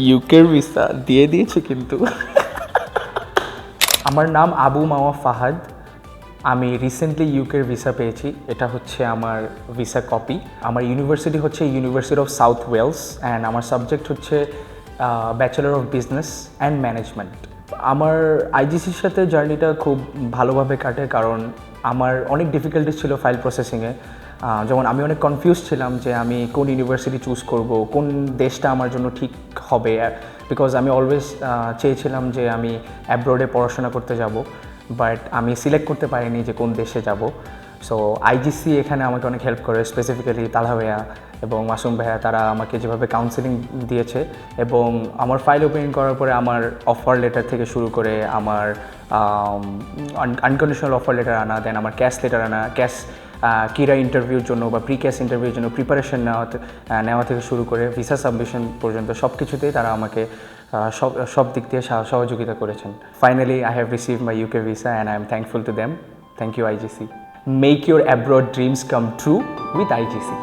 ইউকের ভিসা দিয়ে দিয়েছে কিন্তু। আমার নাম আবু মাওয়া ফাহাদ। আমি রিসেন্টলি ইউকের ভিসা পেয়েছি। এটা হচ্ছে আমার ভিসা কপি। আমার ইউনিভার্সিটি হচ্ছে university of South Wales and আমার সাবজেক্ট হচ্ছে bachelor of business and management. আমার আইজিসির সাথে জার্নিটা খুব ভালোভাবে কাটে, কারণ আমার অনেক ডিফিকাল্টিস ছিল ফাইল প্রসেসিংয়ে। যেমন আমি অনেক কনফিউজ ছিলাম যে আমি কোন ইউনিভার্সিটি চুজ করব, কোন দেশটা আমার জন্য ঠিক হবে, বিকজ আমি অলওয়েজ চেয়েছিলাম যে আমি অ্যাব্রোডে পড়াশোনা করতে যাব, বাট আমি সিলেক্ট করতে পারিনি যে কোন দেশে যাব। সো আইজিসি এখানে আমাকে অনেক হেল্প করে, স্পেসিফিক্যালি তালহা ভাইয়া এবং মাসুম ভাইয়া, তারা আমাকে যেভাবে কাউন্সেলিং দিয়েছে এবং আমার ফাইল ওপেনিং করার পরে আমার অফার লেটার থেকে শুরু করে আমার আনকন্ডিশনাল অফার লেটার আনা, দেন আমার ক্যাশ লেটার আনা, ক্যাশ কিরা ইন্টারভিউর জন্য বা প্রি ক্যাশ ইন্টারভিউর জন্য প্রিপারেশন নেওয়া থেকে শুরু করে ভিসা সাবমিশন পর্যন্ত সব কিছুতেই তারা আমাকে সব দিক দিয়ে সহযোগিতা করেছেন। Finally I have received my UK visa and I am thankful to them. Thank you IGC. Make your abroad dreams come true with আইজিসি।